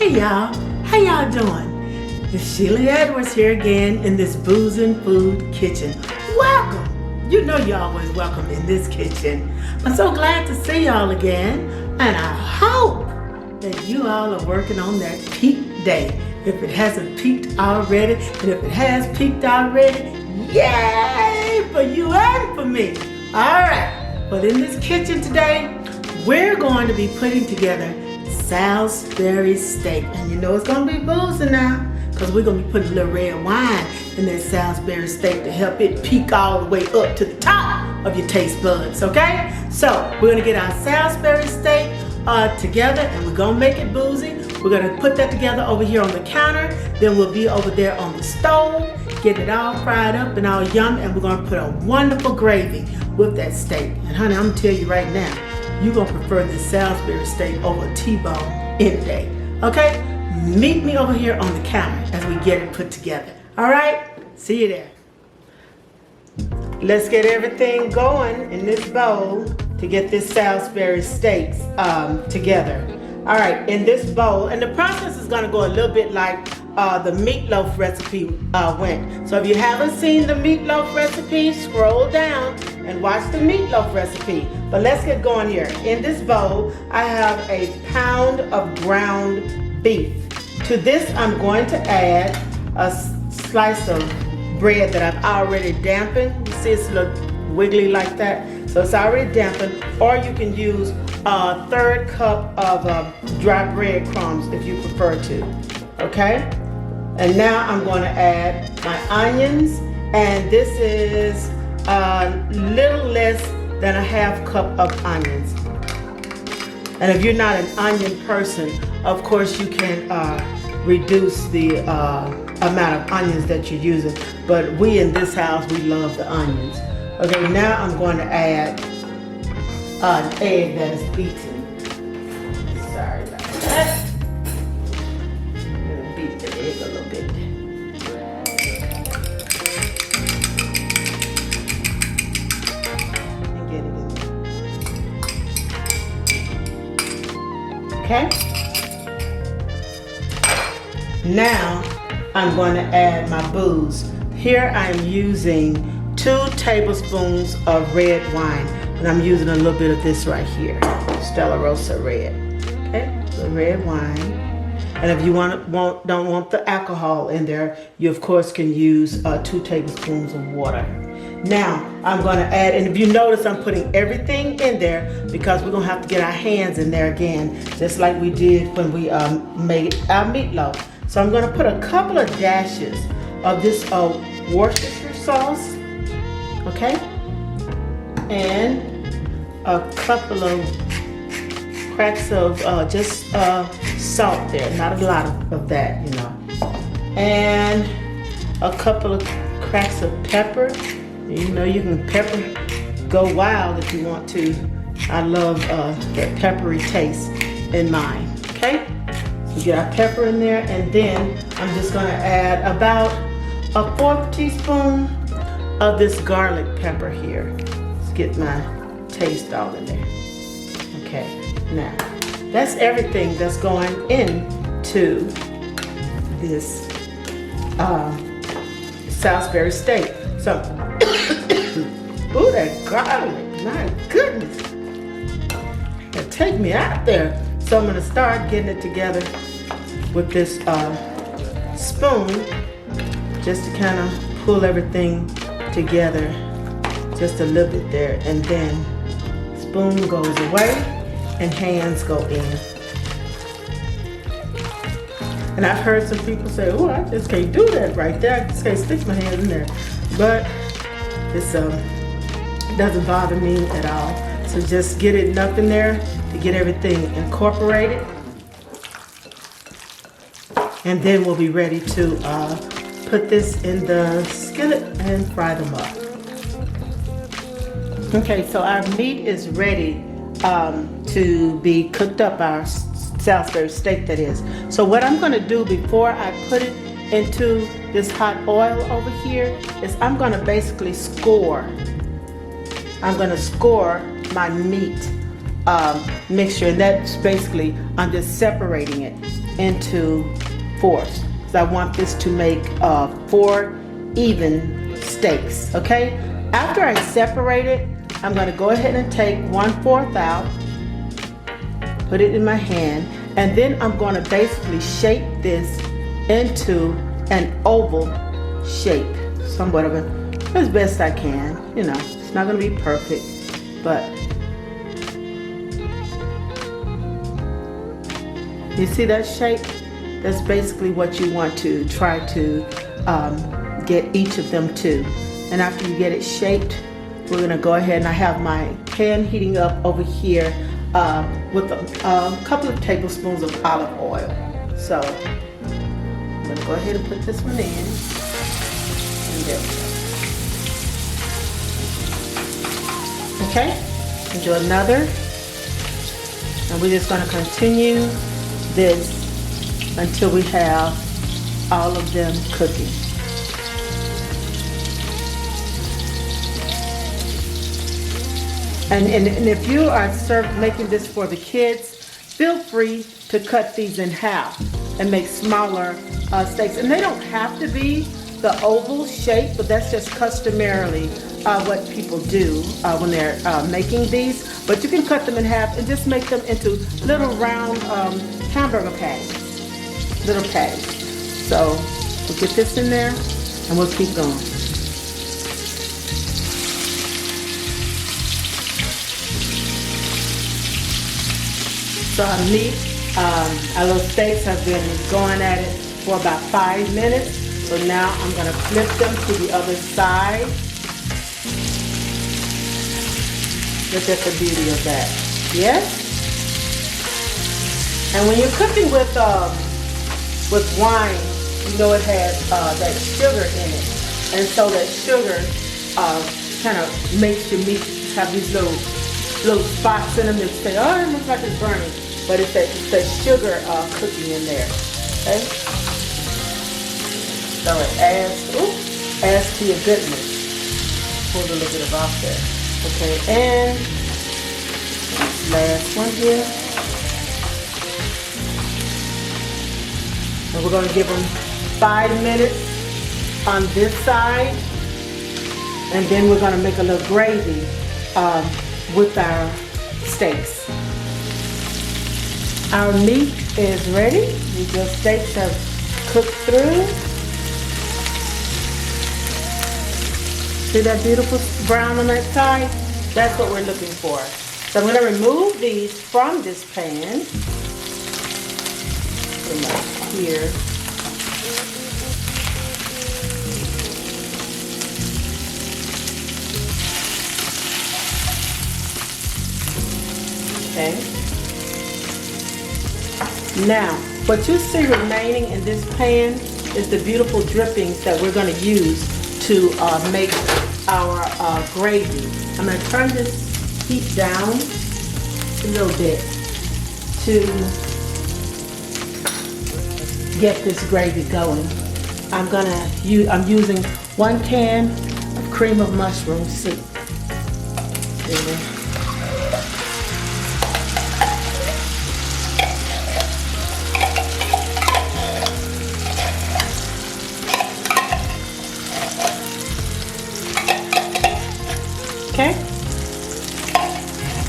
Hey y'all, how y'all doing? It's Shelia Edwards here again in this Boozin food kitchen. Welcome! You know you're always welcome in this kitchen. I'm so glad to see y'all again, and I hope that you all are working on that peak day. If it hasn't peaked already, and if it has peaked already, yay for you and for me. Alright, but in this kitchen today, we're going to be putting together Salisbury steak. And you know it's going to be boozing now, because we're going to be putting a little red wine in that Salisbury steak to help it peak all the way up to the top of your taste buds, okay? So we're going to get our Salisbury steak together, and we're going to make it boozy. We're going to put that together over here on the counter. Then we'll be over there on the stove, getting it all fried up and all yummy, and we're going to put a wonderful gravy with that steak. And honey, I'm going to tell you right now, you're going to prefer this Salisbury steak over a T-bone any day, okay? Meet me over here on the counter as we get it put together, all right? See you there. Let's get everything going in this bowl to get this Salisbury steak together. All right, in this bowl, and the process is going to go a little bit like the meatloaf recipe went. So if you haven't seen the meatloaf recipe, scroll down and watch the meatloaf recipe. But let's get going here. In this bowl, I have a pound of ground beef. To this, I'm going to add a slice of bread that I've already dampened. You see it's a little wiggly like that. So it's already dampened. Or you can use a third cup of dry breadcrumbs if you prefer to. Okay? And now I'm going to add my onions. And this is a little less than a half cup of onions. And if you're not an onion person, of course you can reduce the amount of onions that you're using. But we in this house, we love the onions. Okay, now I'm going to add an egg that is beaten. Sorry about that. I'm going to beat the egg a little bit. And get it in there. Okay? Now I'm going to add my booze. Here I'm using 2 tablespoons of red wine, and I'm using a little bit of this right here, Stella Rosa red. Okay, the red wine. And if you don't want the alcohol in there, you of course can use 2 tablespoons of water. Now I'm going to add, and if you notice, I'm putting everything in there because we're going to have to get our hands in there again, just like we did when we made our meatloaf. So I'm going to put a couple of dashes of this Worcestershire sauce. Okay, and a couple of cracks of just salt there, not a lot of that, you know, and a couple of cracks of pepper. You know, you can go wild if you want to. I love that peppery taste in mine. Okay, so get our pepper in there, and then I'm just going to add about a 1/4 teaspoon of this garlic pepper here. Let's get my taste all in there. Okay, now that's everything that's going into this Salisbury steak. So, ooh, that garlic, my goodness. It'll take me out there. So I'm gonna start getting it together with this spoon, just to kind of pull everything together just a little bit there, and then spoon goes away and hands go in. And I've heard some people say, oh, I just can't do that right there, I just can't stick my hands in there. But it's it doesn't bother me at all. So just get it enough in there to get everything incorporated, and then we'll be ready to put this in the skillet and fry them up. Okay, so our meat is ready to be cooked up, our Salisbury steak that is. So what I'm going to do before I put it into this hot oil over here is I'm going to basically score. I'm going to score my meat mixture, and that's basically, I'm just separating it. into fourths, because I want this to make 4 even steaks, okay? After I separate it, I'm gonna go ahead and take 1/4 out, put it in my hand, and then I'm gonna basically shape this into an oval shape, somewhat of it, as best I can. You know, it's not gonna be perfect, but you see that shape? That's basically what you want to try to get each of them to. And after you get it shaped, we're gonna go ahead, and I have my pan heating up over here with a couple of tablespoons of olive oil. So I'm gonna go ahead and put this one in. And there we go. Okay, and do another. And we're just gonna continue this until we have all of them cooking. And if you are making this for the kids, feel free to cut these in half and make smaller steaks. And they don't have to be the oval shape, but that's just customarily what people do when they're making these. But you can cut them in half and just make them into little round hamburger patties, little patties. So we'll get this in there and we'll keep going. So our meat, our little steaks have been going at it for about 5 minutes. So now I'm gonna flip them to the other side. Look at the beauty of that. Yes? And when you're cooking with wine, you know it has that sugar in it. And so that sugar kind of makes your meat have these little spots in them that say, oh, it looks like it's burning. But it's that sugar cooking in there, okay? So it adds to your goodness. Pull a little bit of off there. Okay, and last one here. And we're gonna give them 5 minutes on this side. And then we're gonna make a little gravy with our steaks. Our meat is ready. The steaks have cooked through. See that beautiful brown on that side? That's what we're looking for. So I'm going to remove these from this pan. Put them up here. Okay. Now, what you see remaining in this pan is the beautiful drippings that we're going to use to make our gravy. I'm going to turn this heat down a little bit to get this gravy going. I'm using 1 can of cream of mushroom soup. Okay,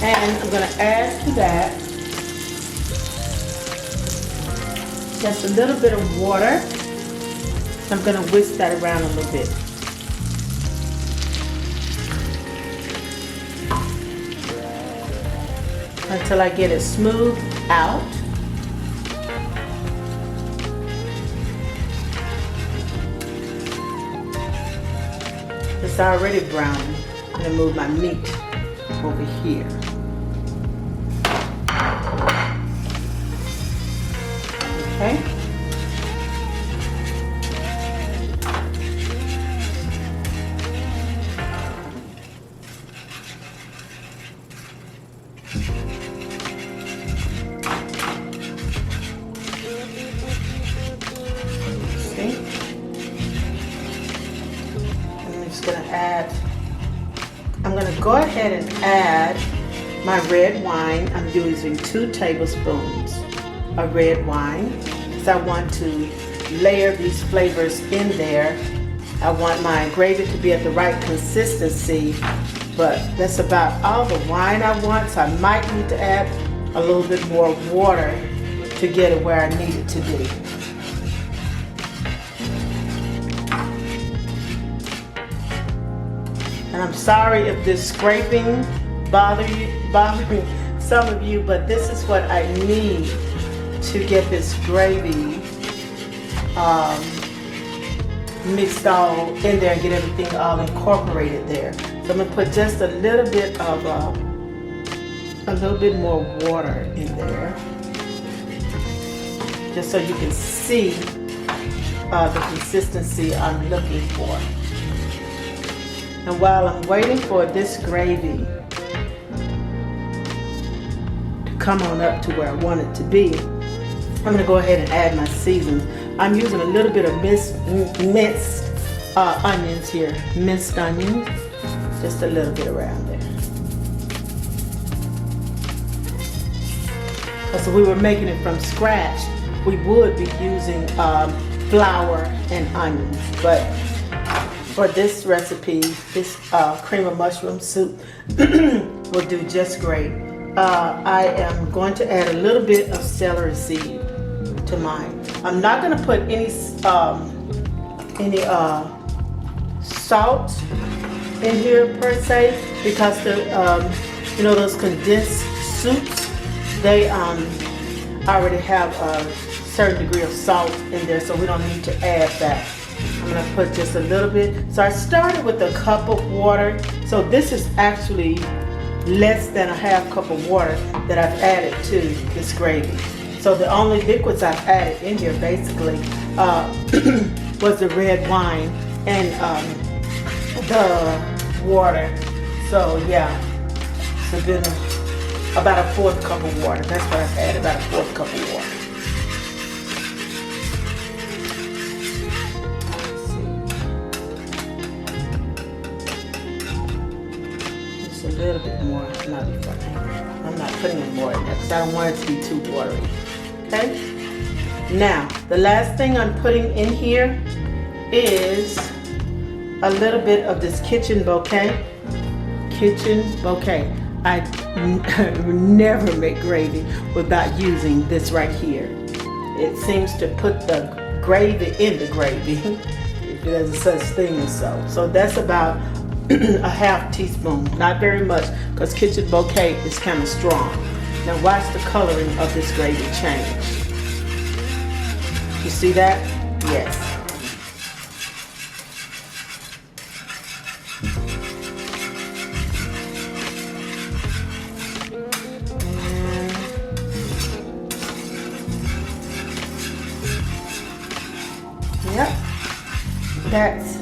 and I'm going to add to that just a little bit of water. I'm going to whisk that around a little bit. Until I get it smoothed out. It's already brown. I'm going to move my meat over here. Okay. See? I'm just going to add. I'm going to go ahead and add my red wine. I'm using 2 tablespoons of red wine. because I want to layer these flavors in there. I want my gravy to be at the right consistency, but that's about all the wine I want, so I might need to add a little bit more water to get it where I need it to be. And I'm sorry if this scraping bothers some of you, but this is what I need to get this gravy mixed all in there and get everything all incorporated there. So I'm gonna put just a little bit of more water in there, just so you can see the consistency I'm looking for. And while I'm waiting for this gravy to come on up to where I want it to be, I'm gonna go ahead and add my seasons. I'm using a little bit of minced onions here, minced onions, just a little bit around there. So we were making it from scratch, we would be using flour and onions, but for this recipe, this cream of mushroom soup will do just great. I am going to add a little bit of celery seed to mine. I'm not going to put any salt in here per se, because the those condensed soups, they already have a certain degree of salt in there, so we don't need to add that. I'm going to put just a little bit. So I started with a cup of water. So this is actually less than a half cup of water that I've added to this gravy. So the only liquids I've added in here basically was the red wine and the water. So yeah, it's been about a fourth cup of water. That's what I've added, about a fourth cup of water. Just a little bit more. I'm not putting any more in there because I don't want it to be too watery. Okay? Now, the last thing I'm putting in here is a little bit of this kitchen bouquet. I never make gravy without using this right here. It seems to put the gravy in the gravy, if there's such thing as so. So that's about a half teaspoon, not very much, because kitchen bouquet is kind of strong. Now watch the coloring of this gravy change. You see that? Yes. Yep. That's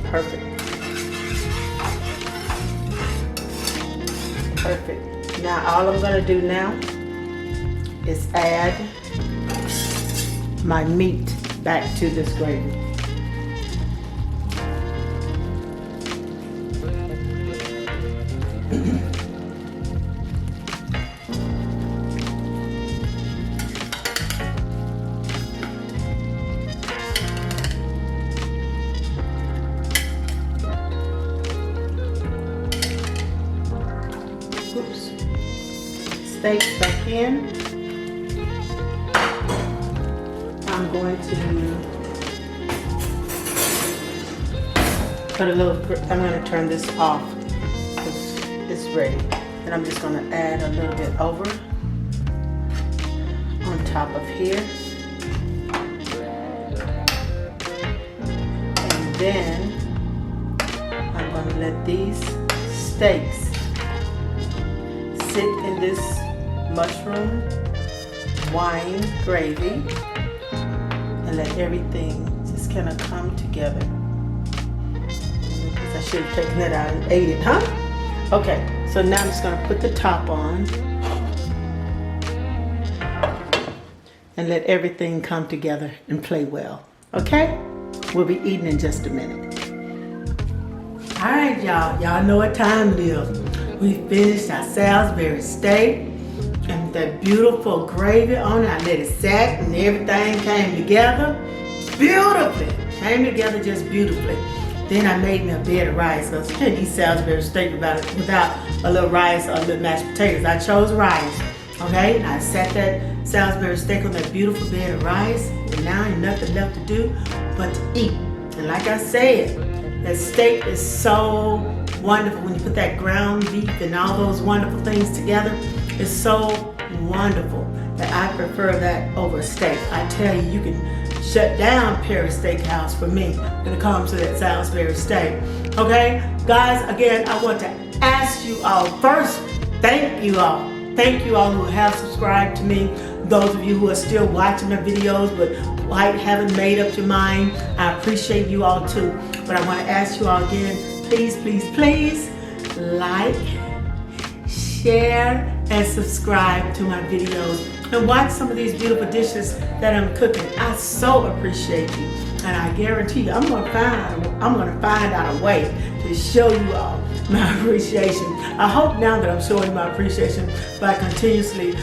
perfect. Perfect. Now all I'm going to do now is add my meat back to this gravy. Steak back in. I'm going to put a little, I'm going to turn this off because it's ready. And I'm just going to add a little bit over on top of here. And then I'm going to let these steaks sit in this mushroom wine gravy and let everything just kind of come together. I should have taken that out and ate it, huh? Okay, so now I'm just going to put the top on and let everything come together and play well. Okay? We'll be eating in just a minute. All right, y'all. Y'all know what time it is. We finished our Salisbury steak, and with that beautiful gravy on it. I let it set and everything came together beautifully. Came together just beautifully. Then I made me a bed of rice, because you can't eat Salisbury steak without a little rice or a little mashed potatoes. I chose rice, okay? And I sat that Salisbury steak on that beautiful bed of rice, and now ain't nothing left to do but to eat. And like I said, that steak is so wonderful when you put that ground beef and all those wonderful things together. It's so wonderful that I prefer that over steak. I tell you, you can shut down Paris Steakhouse for me when it comes to that Salisbury steak. Okay, guys, again, I want to ask you all first, thank you all. Thank you all who have subscribed to me. Those of you who are still watching my videos but haven't made up your mind, I appreciate you all too. But I want to ask you all again, please, please, please like, share, and subscribe to my videos. And watch some of these beautiful dishes that I'm cooking. I so appreciate you. And I guarantee you, I'm gonna find out a way to show you all my appreciation. I hope now that I'm showing my appreciation by continuously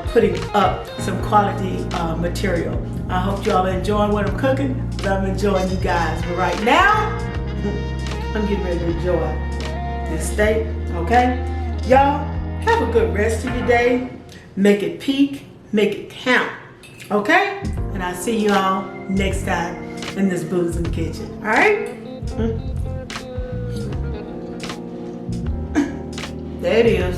putting up some quality material. I hope you all are enjoying what I'm cooking, but I'm enjoying you guys. But right now, I'm getting ready to enjoy this steak, okay? Y'all, have a good rest of your day. Make it peak, make it count, okay? And I'll see you all next time in this Boozin kitchen, all right? There it is.